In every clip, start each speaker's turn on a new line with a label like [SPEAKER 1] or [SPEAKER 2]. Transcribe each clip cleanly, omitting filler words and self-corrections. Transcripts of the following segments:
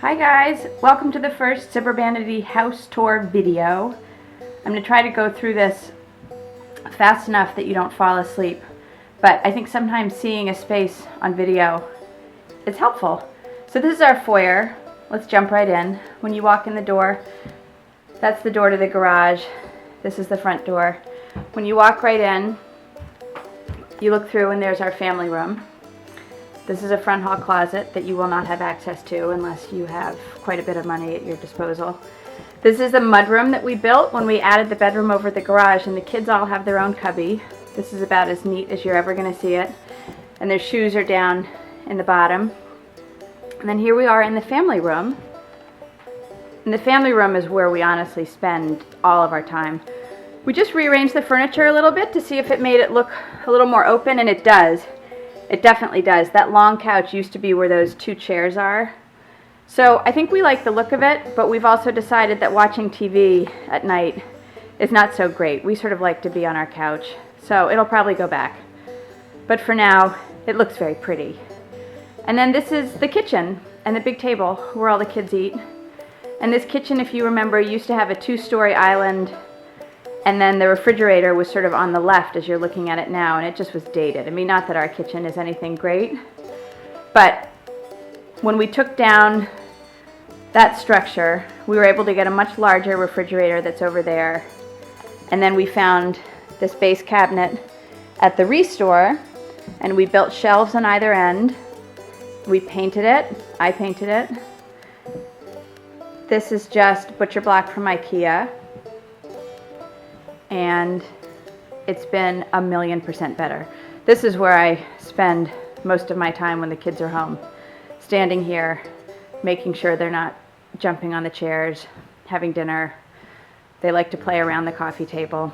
[SPEAKER 1] Hi guys, welcome to the first Zipperbanity house tour video. I'm going to try to go through this fast enough that you don't fall asleep, but I think sometimes seeing a space on video is helpful. So this is our foyer. Let's jump right in. When you walk in the door, that's the door to the garage. This is the front door. When you walk right in, you look through and there's our family room. This is a front hall closet that you will not have access to unless you have quite a bit of money at your disposal. This is the mudroom that we built when we added the bedroom over the garage, and the kids all have their own cubby. This is about as neat as you're ever going to see it. And their shoes are down in the bottom. And then here we are in the family room. And the family room is where we honestly spend all of our time. We just rearranged the furniture a little bit to see if it made it look a little more open, and it does. It definitely does. That long couch used to be where those two chairs are. So I think we like the look of it, but we've also decided that watching TV at night is not so great. We sort of like to be on our couch, so it'll probably go back. But for now, it looks very pretty. And then this is the kitchen and the big table where all the kids eat. And this kitchen, if you remember, used to have a 2-story island, and then the refrigerator was sort of on the left as you're looking at it now, and it just was dated. I mean, not that our kitchen is anything great, but when we took down that structure, we were able to get a much larger refrigerator that's over there. And then we found this base cabinet at the Restore, and we built shelves on either end. We painted it. I painted it. This is just butcher block from IKEA. And it's been 1,000,000% better. This is where I spend most of my time when the kids are home. Standing here, making sure they're not jumping on the chairs, having dinner. They like to play around the coffee table.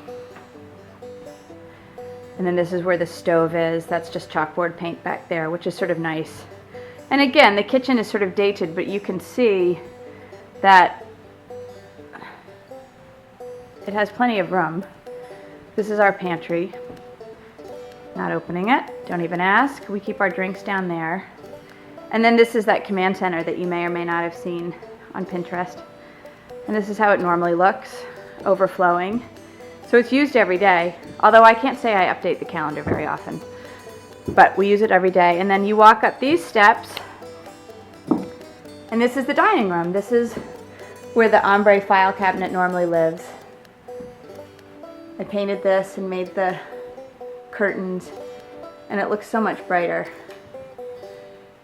[SPEAKER 1] And then this is where the stove is. That's just chalkboard paint back there, which is sort of nice. And again, the kitchen is sort of dated, but you can see that it has plenty of room. This is our pantry. Not opening it. Don't even ask. We keep our drinks down there. And then this is that command center that you may or may not have seen on Pinterest. And this is how it normally looks, overflowing. So it's used every day, although I can't say I update the calendar very often. But we use it every day. And then you walk up these steps, and this is the dining room. This is where the ombre file cabinet normally lives. I painted this and made the curtains, and it looks so much brighter.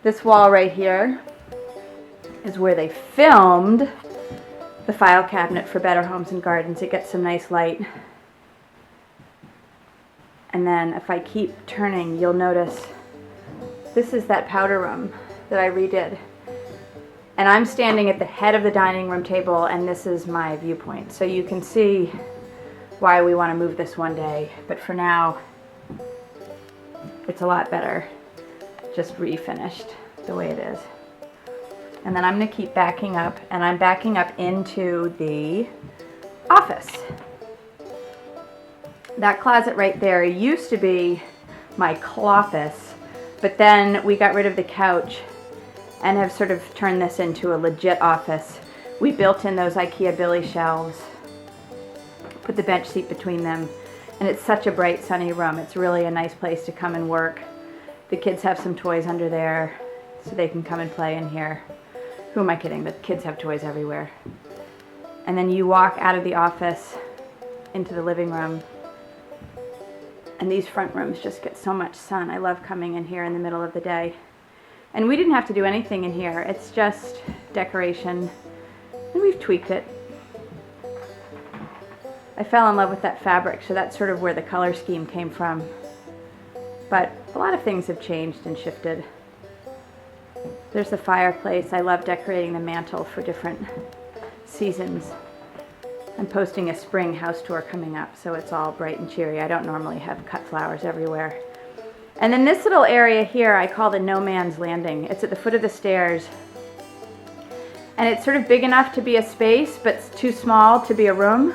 [SPEAKER 1] This wall right here is where they filmed the file cabinet for Better Homes and Gardens. It gets some nice light. And then if I keep turning, you'll notice this is that powder room that I redid. And I'm standing at the head of the dining room table, and this is my viewpoint. So you can see why we want to move this one day, but for now it's a lot better just refinished the way it is. And then I'm going to keep backing up, and I'm backing up into the office. That closet right there used to be my cloffice, but then we got rid of the couch and have sort of turned this into a legit office. We built in those IKEA Billy shelves, put the bench seat between them, and it's such a bright, sunny room. It's really a nice place to come and work. The kids have some toys under there, so they can come and play in here. Who am I kidding? The kids have toys everywhere. And then you walk out of the office into the living room, and these front rooms just get so much sun. I love coming in here in the middle of the day. And we didn't have to do anything in here. It's just decoration, and we've tweaked it. I fell in love with that fabric, so that's sort of where the color scheme came from. But a lot of things have changed and shifted. There's the fireplace. I love decorating the mantle for different seasons. I'm posting a spring house tour coming up, so it's all bright and cheery. I don't normally have cut flowers everywhere. And then this little area here I call the no man's landing. It's at the foot of the stairs. And it's sort of big enough to be a space, but it's too small to be a room.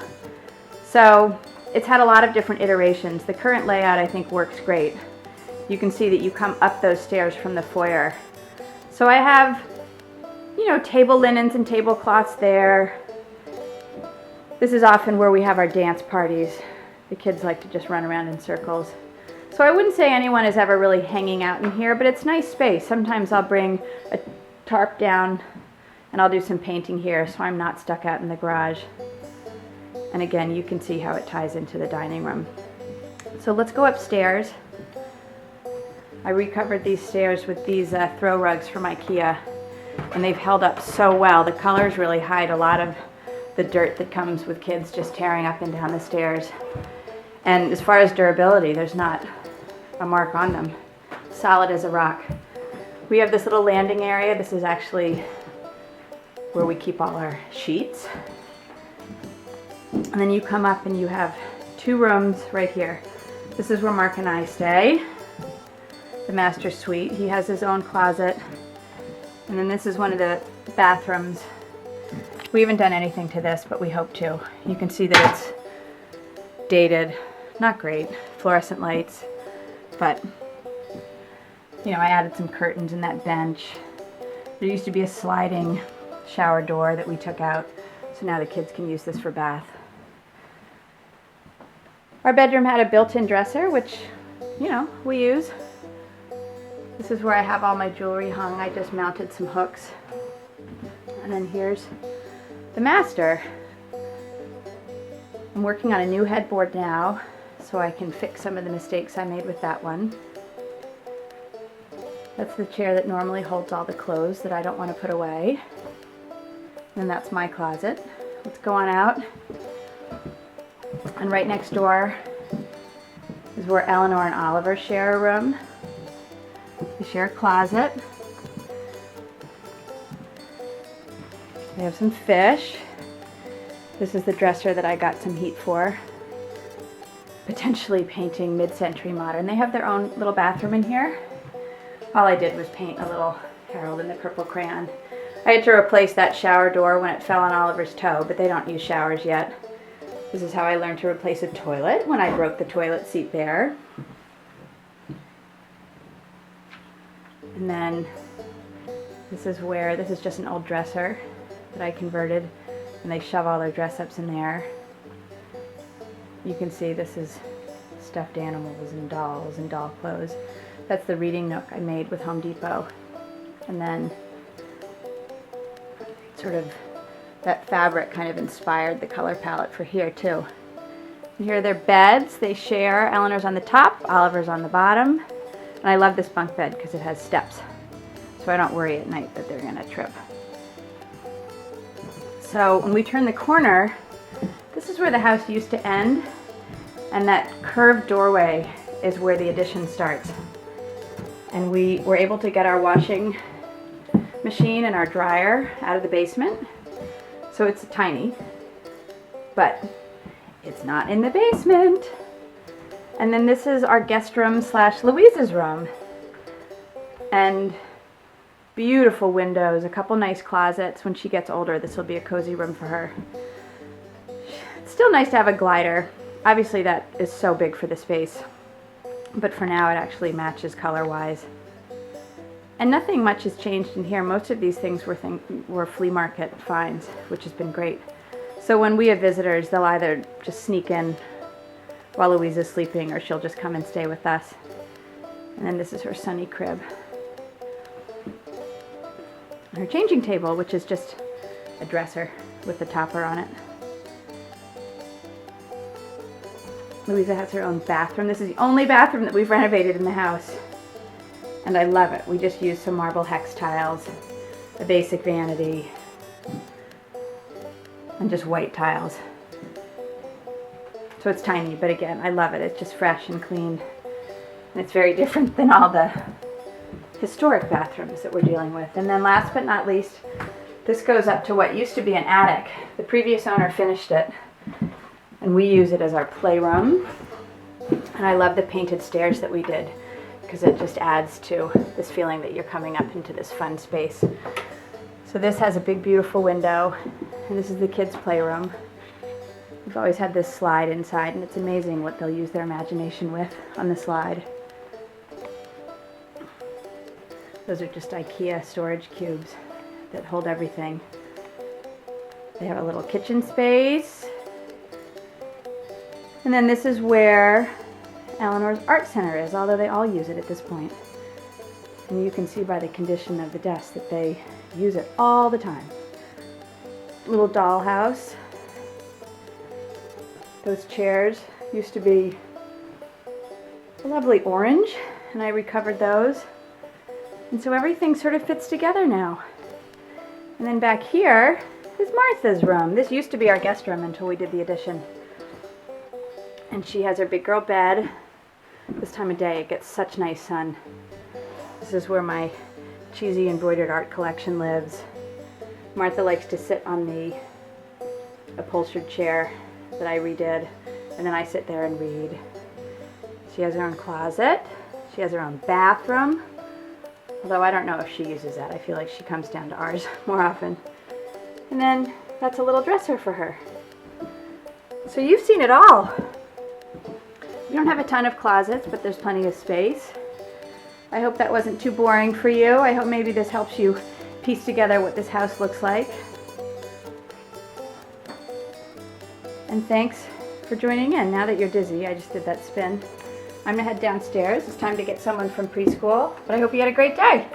[SPEAKER 1] So it's had a lot of different iterations. The current layout I think works great. you can see that you come up those stairs from the foyer. So I have, you know, table linens and tablecloths there. This is often where we have our dance parties. The kids like to just run around in circles. So I wouldn't say anyone is ever really hanging out in here, but it's nice space. Sometimes I'll bring a tarp down and I'll do some painting here so I'm not stuck out in the garage. And again, you can see how it ties into the dining room. So let's go upstairs. I recovered these stairs with these throw rugs from IKEA, and they've held up so well. The colors really hide a lot of the dirt that comes with kids just tearing up and down the stairs. And as far as durability, there's not a mark on them. Solid as a rock. We have this little landing area. This is actually where we keep all our sheets. And then you come up and you have 2 rooms right here. This is where Mark and I stay. The master suite. He has his own closet. And then this is one of the bathrooms. We haven't done anything to this, but we hope to. You can see that it's dated. Not great. Fluorescent lights. But, you know, I added some curtains in that bench. There used to be a sliding shower door that we took out. So now the kids can use this for bath. Our bedroom had a built-in dresser, which, you know, we use. This is where I have all my jewelry hung. I just mounted some hooks. And then here's the master. I'm working on a new headboard now, so I can fix some of the mistakes I made with that one. That's the chair that normally holds all the clothes that I don't want to put away. And that's my closet. Let's go on out. And right next door is where Eleanor and Oliver share a room. They share a closet. They have some fish. This is the dresser that I got some heat for. Potentially painting mid-century modern. They have their own little bathroom in here. All I did was paint a little Harold in the purple crayon. I had to replace that shower door when it fell on Oliver's toe, but they don't use showers yet. This is how I learned to replace a toilet when I broke the toilet seat there. And then this is just an old dresser that I converted, and they shove all their dress-ups in there. You can see this is stuffed animals and dolls and doll clothes. That's the reading nook I made with Home Depot. And then sort of that fabric kind of inspired the color palette for here too. And here are their beds. They share. Eleanor's on the top, Oliver's on the bottom. And I love this bunk bed because it has steps, so I don't worry at night that they're gonna trip. So when we turn the corner, this is where the house used to end, and that curved doorway is where the addition starts. And we were able to get our washing machine and our dryer out of the basement. So it's tiny, but it's not in the basement. And then this is our guest room / Louise's room. And beautiful windows, a couple nice closets. When she gets older, this will be a cozy room for her. It's still nice to have a glider. Obviously that is so big for the space, but for now it actually matches color-wise. And nothing much has changed in here. Most of these things were flea market finds, which has been great. So when we have visitors, they'll either just sneak in while Louise is sleeping, or she'll just come and stay with us. And then this is her sunny crib. And her changing table, which is just a dresser with the topper on it. Louisa has her own bathroom. This is the only bathroom that we've renovated in the house. And I love it. We just used some marble hex tiles, a basic vanity, and just white tiles. So it's tiny, but again, I love it. It's just fresh and clean. And it's very different than all the historic bathrooms that we're dealing with. And then last but not least, this goes up to what used to be an attic. The previous owner finished it, and we use it as our playroom. And I love the painted stairs that we did, because it just adds to this feeling that you're coming up into this fun space. So this has a big, beautiful window, and this is the kids' playroom. We've always had this slide inside, and it's amazing what they'll use their imagination with on the slide. Those are just IKEA storage cubes that hold everything. They have a little kitchen space. And then this is where Eleanor's art center is, although they all use it at this point. And you can see by the condition of the desk that they use it all the time. Little dollhouse. Those chairs used to be a lovely orange, and I recovered those. And so everything sort of fits together now. And then back here is Martha's room. This used to be our guest room until we did the addition. And she has her big girl bed. This time of day it gets such nice sun. This is where my cheesy embroidered art collection lives. Martha likes to sit on the upholstered chair that I redid, and then I sit there and read. She has her own closet. She has her own bathroom, although I don't know if she uses that. I feel like she comes down to ours more often. And then that's a little dresser for her. So you've seen it all. We don't have a ton of closets, but there's plenty of space. I hope that wasn't too boring for you. I hope maybe this helps you piece together what this house looks like. And thanks for joining in. Now that you're dizzy, I just did that spin. I'm gonna head downstairs. It's time to get someone from preschool, but I hope you had a great day.